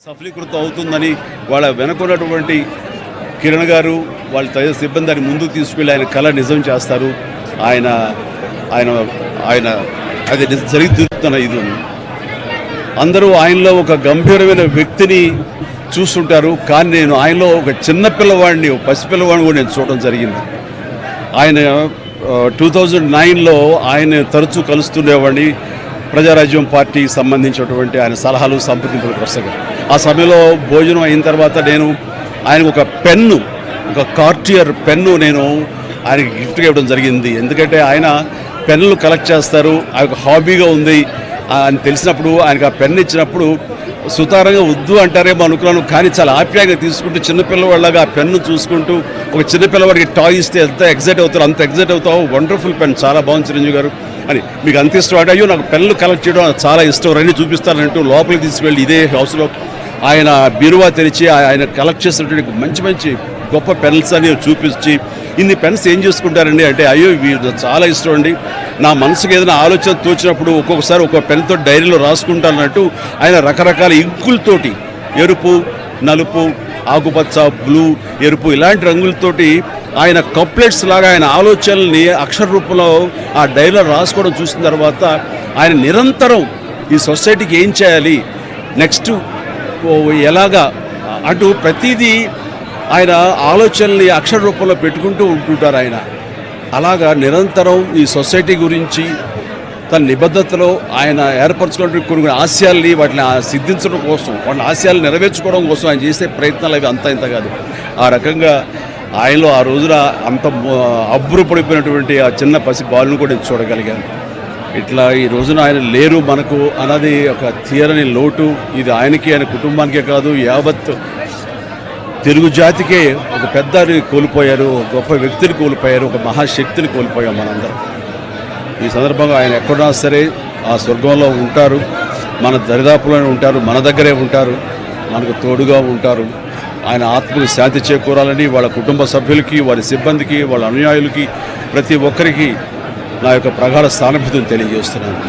సఫలీకృతం అవుతుందని వాళ్ళ వెనుకున్నటువంటి కిరణ్ గారు వాళ్ళ తదితర సిబ్బందిని ముందుకు తీసుకెళ్ళి ఆయన కళ నిజం చేస్తారు. ఆయన ఆయన ఆయన అది జరుగుతున్న ఇది అందరూ ఆయనలో ఒక గంభీరమైన వ్యక్తిని చూస్తుంటారు. కానీ నేను ఆయనలో ఒక చిన్న పిల్లవాడిని, పసిపిల్లవాడిని కూడా నేను చూడడం జరిగింది. ఆయన 2009లో ఆయన తరచూ కలుస్తుండేవాడిని. ప్రజారాజ్యం పార్టీకి సంబంధించినటువంటి ఆయన సలహాలు సంప్రదింపుల పుస్తకం. ఆ సమయంలో భోజనం అయిన తర్వాత నేను ఆయనకు ఒక పెన్ను, ఒక కార్టియర్ పెన్ను నేను ఆయనకి గిఫ్ట్గా ఇవ్వడం జరిగింది. ఎందుకంటే ఆయన పెన్నులు కలెక్ట్ చేస్తారు, ఆయన హాబీగా ఉంది అని తెలిసినప్పుడు ఆయనకు ఆ పెన్ను ఇచ్చినప్పుడు సుతారంగా వద్దు అంటారేమో అనుకున్నాను. కానీ చాలా ఆప్యాయంగా తీసుకుంటూ చిన్నపిల్లవాళ్ళగా ఆ పెన్ను చూసుకుంటూ, ఒక చిన్నపిల్లవాడికి టాయ్ ఇస్తే ఎంత ఎగ్జైట్ అవుతారు అంత ఎగ్జైట్ అవుతావు. వండర్ఫుల్ పెన్, చాలా బాగుంది చిరంజీవి గారు అని. మీకు అంత ఇష్టం అంటే, అయ్యో నాకు పెన్నులు కలెక్ట్ చేయడం చాలా ఇష్టం, రండి చూపిస్తానంటూ లోపలికి తీసుకువెళ్ళి ఇదే హౌస్లో ఆయన బీరువా తెరిచి ఆయన కలెక్ట్ చేసినటువంటి మంచి మంచి గొప్ప పెన్స్ అని చూపించి, ఇన్ని పెన్స్ ఏం చేసుకుంటారండి అంటే, అయ్యో ఇవి చాలా ఇష్టం అండి, నా మనసుకు ఏదైనా ఆలోచన తోచినప్పుడు ఒక్కొక్కసారి ఒక్కొక్క పెన్తో డైరీలో రాసుకుంటానన్నట్టు ఆయన రకరకాల ఇంకులతోటి, ఎరుపు, నలుపు, ఆకుపచ్చ, బ్లూ, ఎరుపు ఇలాంటి రంగులతోటి ఆయన కప్లెట్స్ లాగా ఆయన ఆలోచనల్ని అక్షర రూపంలో ఆ డైరీలో రాసుకోవడం చూసిన తర్వాత ఆయన నిరంతరం ఈ సొసైటీకి ఏం చేయాలి, నెక్స్ట్ ఎలాగా అటు ప్రతిదీ ఆయన ఆలోచనల్ని అక్షర రూపంలో పెట్టుకుంటూ ఉంటుంటారు. ఆయన అలాగా నిరంతరం ఈ సొసైటీ గురించి తన నిబద్ధతలో ఆయన ఏర్పరచుకున్న కొన్ని ఆశయాల్ని వాటిని సిద్ధించడం కోసం, వాటిని ఆశయాలు నెరవేర్చుకోవడం కోసం ఆయన చేసే ప్రయత్నాలు అవి అంత ఇంత కాదు. ఆ రకంగా ఆయనలో ఆ రోజున అంత అబ్బురపడిపోయినటువంటి ఆ చిన్న పసి బాలును కూడా నేను చూడగలిగాను. ఇట్లా ఈ రోజున ఆయన లేరు మనకు అన్నది ఒక తీరని లోటు. ఇది ఆయనకి, ఆయన కుటుంబానికే కాదు, యావత్ తెలుగు జాతికే ఒక పెద్దని కోల్పోయారు, ఒక గొప్ప వ్యక్తిని కోల్పోయారు, ఒక మహాశక్తిని కోల్పోయాం మనందరం. ఈ సందర్భంగా ఆయన ఎక్కడున్నా సరే ఆ స్వర్గంలో ఉంటారు, మన దరిదాపులోనే ఉంటారు, మన దగ్గరే ఉంటారు, మనకు తోడుగా ఉంటారు. ఆయన ఆత్మకు శాంతి చేకూరాలని వాళ్ళ కుటుంబ సభ్యులకి, వారి సిబ్బందికి, వాళ్ళ అనుయాయులకి, ప్రతి ఒక్కరికి నా యొక్క ప్రగాఢ సానుభూతిని తెలియజేస్తున్నాను.